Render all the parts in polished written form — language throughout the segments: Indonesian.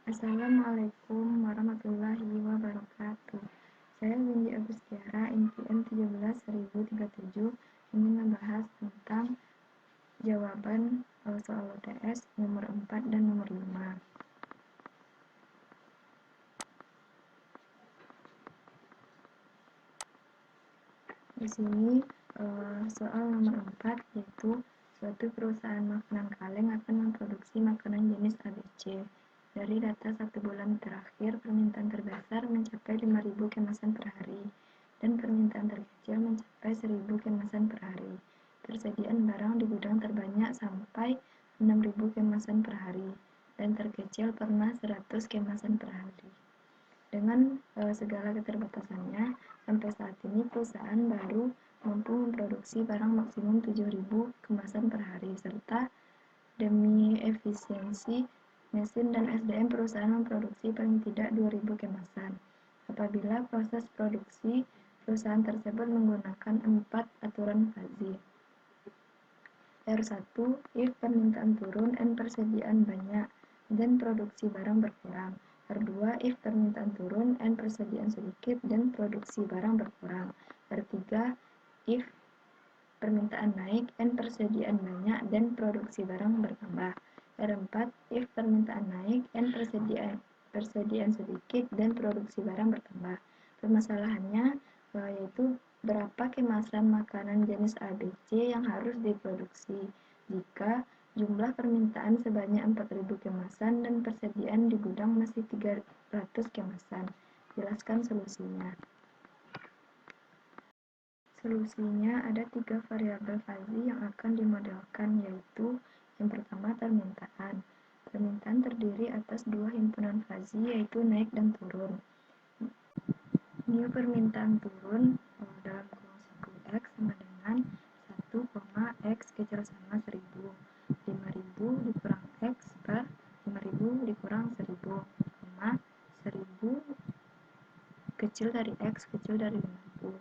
Assalamualaikum warahmatullahi wabarakatuh. Saya Windy Agustiara, NPM 13037, ingin membahas tentang jawaban soal UTS nomor 4 dan nomor 5. Di sini soal nomor 4 yaitu suatu perusahaan makanan kaleng akan memproduksi makanan jenis ABC. Dari data 1 bulan terakhir, permintaan terbesar mencapai 5.000 kemasan per hari dan permintaan terkecil mencapai 1.000 kemasan per hari. Persediaan barang di gudang terbanyak sampai 6.000 kemasan per hari dan terkecil pernah 100 kemasan per hari. Dengan segala keterbatasannya, sampai saat ini perusahaan baru mampu memproduksi barang maksimum 7.000 kemasan per hari, serta demi efisiensi mesin dan SDM perusahaan memproduksi paling tidak 2.000 kemasan. Apabila proses produksi perusahaan tersebut menggunakan 4 aturan Fuzzy. R1, if permintaan turun and persediaan banyak dan produksi barang berkurang. R2, if permintaan turun and persediaan sedikit dan produksi barang berkurang. R3, if permintaan naik and persediaan banyak dan produksi barang bertambah. R4, if permintaan naik and persediaan sedikit dan produksi barang bertambah. Permasalahannya yaitu berapa kemasan makanan jenis ABC yang harus diproduksi jika jumlah permintaan sebanyak 4.000 kemasan dan persediaan di gudang masih 300 kemasan. Jelaskan solusinya. Solusinya ada 3 variabel Fuzzy yang akan dimodelkan, yaitu yang pertama permintaan. Permintaan terdiri atas 2 himpunan Fuzzy, yaitu naik dan turun. New permintaan turun dalam kurung siku X sama dengan 1, X kecil sama 1.000. 5.000 dikurang X per 5.000 dikurang 1.000, 1.000 kecil dari X kecil dari 5.000.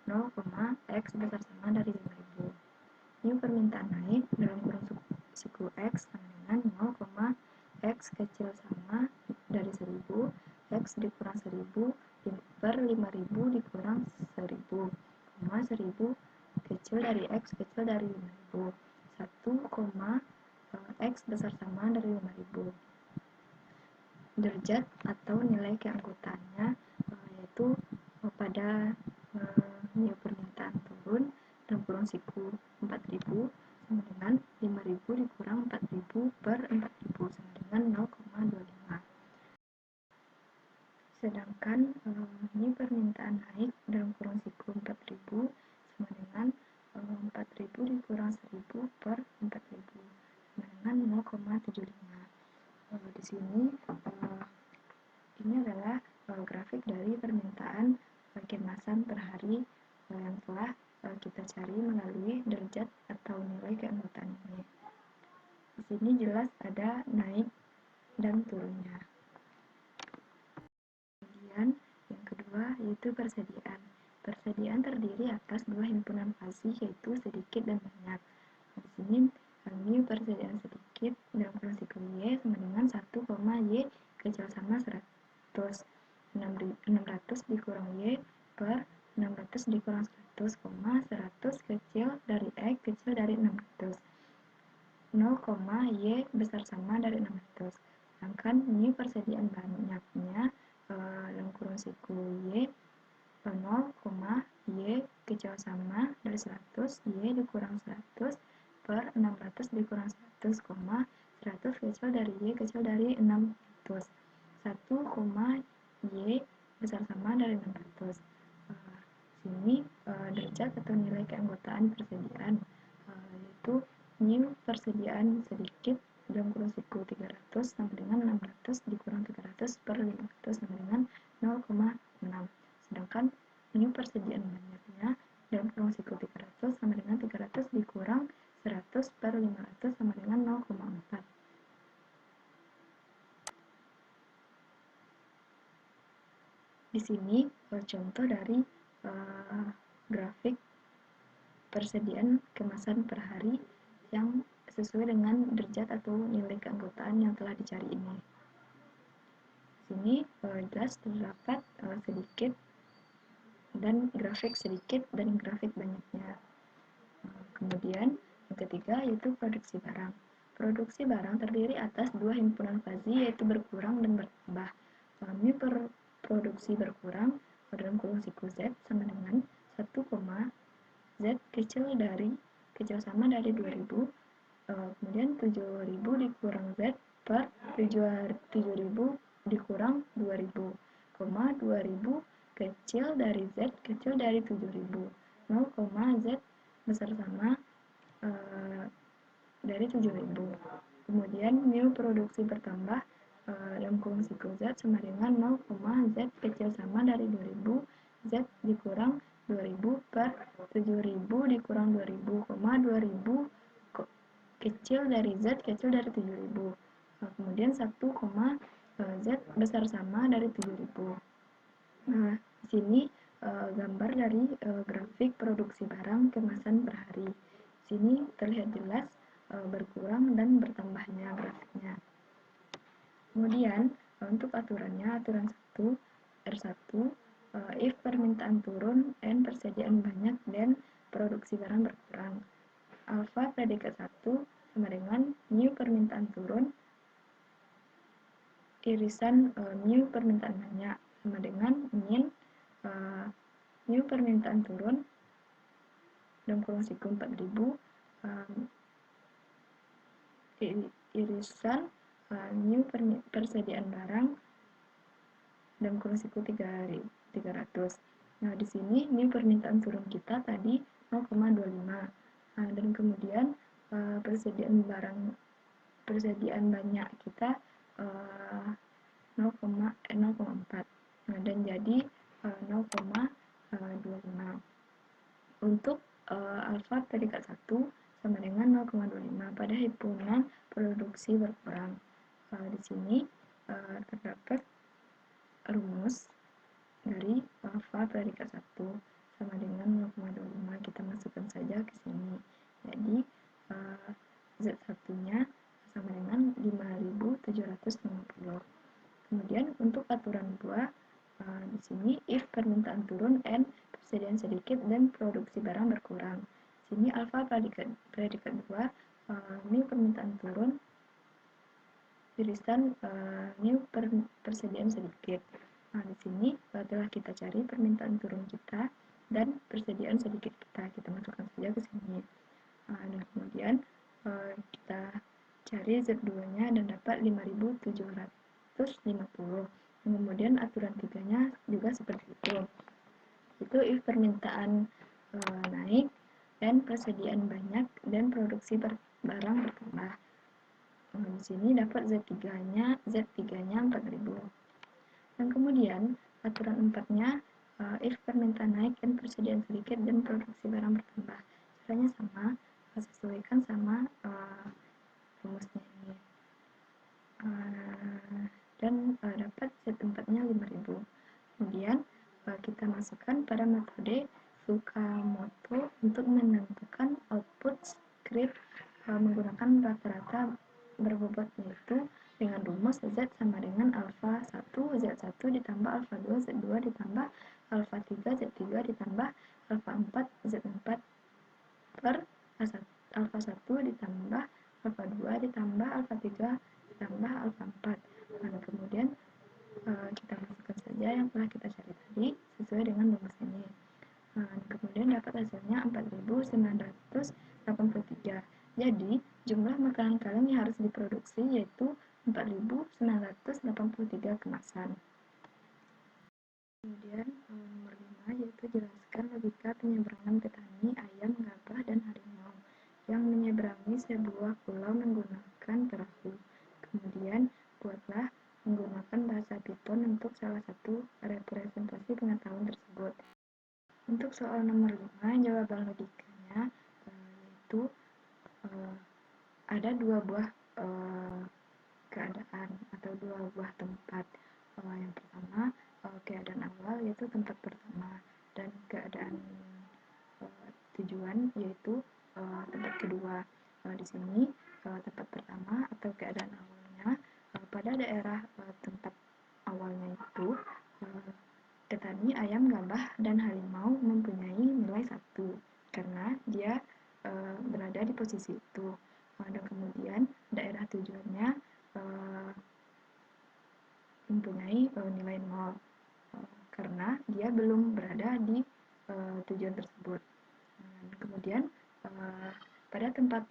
0, X besar sama dari 5.000. New permintaan naik dalam kurung siku X sama dengan 0, X kecil sama dari 1.000, X dikurang 1.000 per 5.000 dikurang 1.000, 1.000 kecil dari X kecil dari 5.000. 1, X besar sama dari 5.000. Derajat atau nilai keanggotaannya yaitu pada new permintaan turun dalam kurung siku 4.000 sama dengan 5.000 dikurang 4.000 per 4.000 sama dengan 0,25. Sedangkan new permintaan naik dalam kurung siku 4.000 sama dengan 4.000 dikurang 1.000 per 4.000 sama dengan 0,75. Di sini ini adalah grafik dari permintaan kemasan per hari yang telah kita cari melalui derajat atau nilai keanggotaan ini. Di sini jelas ada naik dan turunnya. Kemudian yang kedua yaitu persediaan. Persediaan terdiri atas 2 himpunan Fuzzy, yaitu sedikit dan banyak. Di sini kami persediaan sedikit dalam kurung siku Y sama dengan 1, Y kecil sama 100. 600 dikurang Y per 600 dikurang 100, 100 kecil dari X kecil dari 600. 0, Y besar sama dari 600. Sedangkan ini persediaan banyaknya dalam kurung siku Y 0, Y kecil sama dari 100, Y dikurang 100 per 600 dikurang 100, 100 kecil dari Y kecil dari 600. 1, Y besar sama dari 600. Sini derajat atau nilai keanggotaan persediaan yaitu new persediaan sedikit dalam kurung siku 300 sama dengan 600 dikurang 300 per 500 sama dengan 0,6. Sedangkan new persediaan banyaknya dalam kurung siku 300 sama dengan 300 dikurang 100 per 500 sama dengan 0,4. Di sini contoh dari grafik persediaan kemasan per hari yang sesuai dengan derajat atau nilai keanggotaan yang telah dicari ini. sini jelas terdapat sedikit dan grafik sedikit dan grafik banyaknya. Kemudian yang ketiga yaitu produksi barang. Produksi barang terdiri atas dua himpunan fuzzy yaitu berkurang dan bertambah. Kami produksi berkurang dalam kurung siku Z sama dengan 1, Z kecil sama dari 2000, kemudian 7000 dikurang Z per 7000 dikurang 2000, 2000 kecil dari Z kecil dari 7000, 0, Z besar sama dari 7000. Kemudian mu produksi bertambah dalam kurung siku Z sama dengan 0, Z kecil sama dari 2000, Z dikurang 2000 per 7000 dikurang 2000, 2000 kecil dari Z kecil dari 7000. Kemudian 1, Z besar sama dari 7000. Nah, di sini gambar dari grafik produksi barang kemasan per hari. Di sini terlihat jelas berkurang dan bertambahnya grafiknya. Kemudian untuk aturannya, aturan 1 R1, if permintaan turun and persediaan banyak dan produksi barang berkurang. Alfa predikat 1 sama dengan mu permintaan turun irisan mu permintaan banyak sama dengan min mu permintaan turun dalam kurung siku 4000 irisan mu persediaan barang dalam kurung siku 300. Nah, di sini mu permintaan turun kita tadi 0,25. Dan kemudian persediaan banyak kita 0,4. Dan jadi 0,25. Untuk alfa predikat 1 sama dengan 0,25 pada himpunan produksi berkurang. Di sini terdapat rumus dari alfa predikat 1 sama dengan 0,25, kita masukkan saja ke sini. Jadi Z1-nya sama dengan 5750. Kemudian untuk aturan 2 di sini if permintaan turun and persediaan sedikit dan produksi barang berkurang. Di sini alfa predikat 2 mu permintaan turun irisan mu persediaan sedikit. Nah, di sini telah kita cari permintaan turun kita dan persediaan sedikit kita masukkan saja ke sini. Dan kemudian kita cari Z2-nya dan dapat 5750. Kemudian aturan 3-nya juga seperti itu. Itu if permintaan naik dan persediaan banyak dan produksi barang bertambah. Di sini dapat Z3-nya 4000. Dan kemudian aturan 4-nya if permintaan naik dan persediaan sedikit dan produksi barang bertambah. Caranya sama, sesuaikan sama rumusnya ini. Dan dapat Z4-nya 5000. Kemudian kita masukkan pada metode Fukamoto untuk menentukan output script menggunakan rata-rata berbobot, yaitu dengan rumus Z sama dengan alfa 1 Z1 ditambah alfa 2 Z2 ditambah alfa 3 Z3 ditambah alfa 4 Z4 per alfa 1 ditambah alfa 2 ditambah alfa 3 ditambah alfa 4. Nah, kemudian kita masukkan saja yang telah kita cari tadi sesuai dengan rumus ini. Kemudian dapat hasilnya 4983. Jadi jumlah makanan kaleng yang harus diproduksi yaitu 4983 kemasan. Kemudian nomor 5 yaitu jelaskan logika penyeberangan petani ayam, gabah, dan harimau yang menyeberangi sebuah pulau menggunakan perahu. Kemudian buatlah menggunakan bahasa Python untuk salah satu representasi pengetahuan tersebut. Untuk soal nomor 5, jawaban logikanya yaitu ada dua buah keadaan atau dua buah tempat. Yang pertama keadaan awal yaitu tempat pertama, dan keadaan tujuan yaitu tempat kedua. Di sini tempat pertama atau keadaan awalnya pada daerah tempat awalnya mempunyai nilai 0 karena dia belum berada di tujuan tersebut. Kemudian pada tempat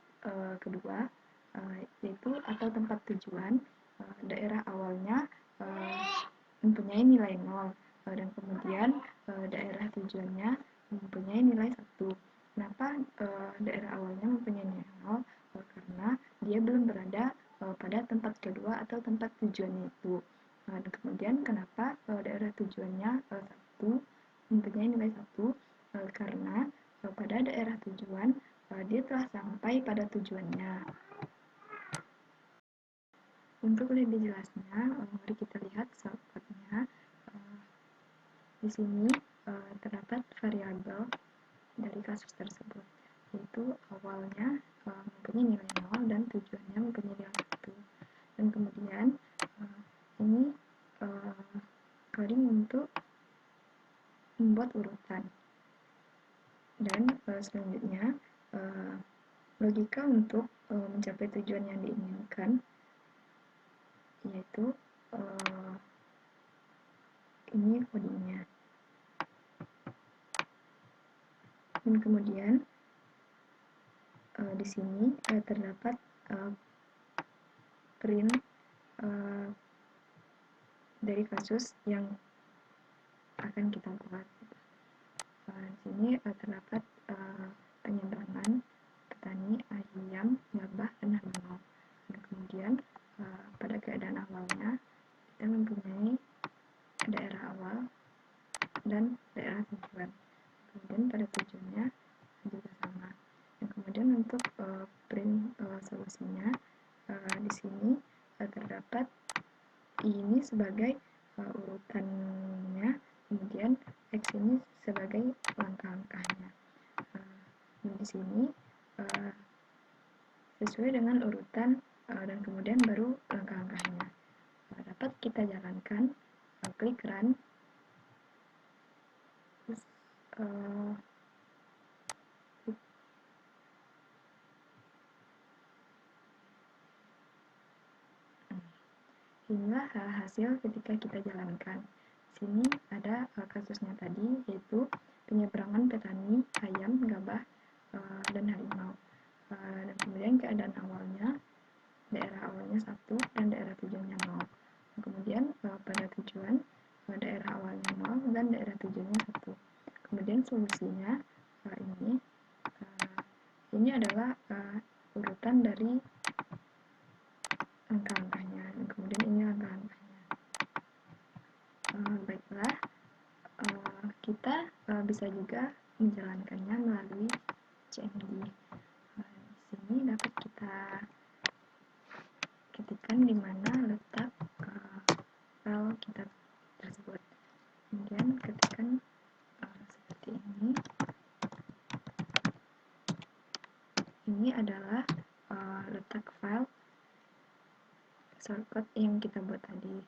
kedua yaitu atau tempat tujuan, daerah awalnya mempunyai nilai 0 dan kemudian daerah tujuannya mempunyai nilai 1. Kenapa daerah awalnya mempunyai nilai 0? Karena dia belum berada pada tempat kedua atau tempat tujuannya itu. Dan kemudian kenapa daerah tujuannya 1 mempunyai nilai 1? Karena pada daerah tujuan dia telah sampai pada tujuannya. Untuk lebih jelasnya, mari kita lihat shortcutnya. Di sini terdapat variabel dari kasus tersebut, yaitu awalnya mempunyai nilai 0 dan tujuannya mempunyai nilai 1. Dan kemudian ini coding untuk membuat urutan. Dan selanjutnya logika untuk mencapai tujuan yang diinginkan, yaitu ini codingnya. Dan kemudian di sini terdapat print dari kasus yang akan kita buat. Di sini terdapat penyeberangan petani ayam, gabah, dan harimau. Dan kemudian pada keadaan awalnya kita mempunyai daerah awal dan daerah tujuan. Kemudian pada tujuannya juga sama. Dan kemudian untuk print solusinya di sini terdapat ini sebagai urutannya, kemudian X ini sebagai langkah-langkahnya. Di sini sesuai dengan urutan dan kemudian baru langkah-langkahnya. Dapat kita jalankan, klik run. Terus inilah hasil ketika kita jalankan. Di sini ada kasusnya tadi, yaitu penyeberangan petani ayam, gabah, dan harimau. Dan kemudian keadaan awalnya, daerah awalnya 1 dan daerah tujuannya 0. Kemudian pada tujuan, daerah awalnya 0 dan daerah tujuannya 1. Kemudian solusinya ini adalah urutan dari langkah-langkahnya, dan kemudian ini langkah-langkahnya. Baiklah, kita bisa juga menjalankannya melalui CMD. Di sini dapat kita ketikkan di mana letak file kita tersebut. Kemudian ketikkan seperti ini. Ini adalah letak file shortcut yang kita buat tadi.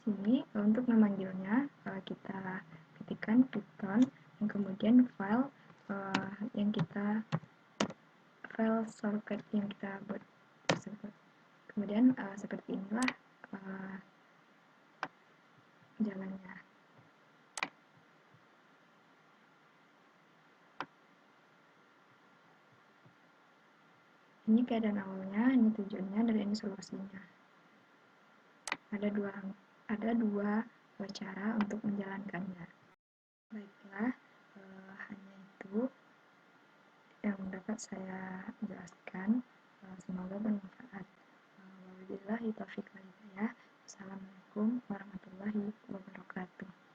Sini untuk memanggilnya kita ketikkan Python dan kemudian file shortcut yang kita buat tersebut. Kemudian seperti inilah jalannya. Ini keadaan awalnya, ini tujuannya, dan ini solusinya. Ada dua cara untuk menjalankannya. Baiklah, hanya itu yang dapat saya jelaskan. Semoga bermanfaat. Wabillahi taufiq wal hidayah. Assalamualaikum warahmatullahi wabarakatuh.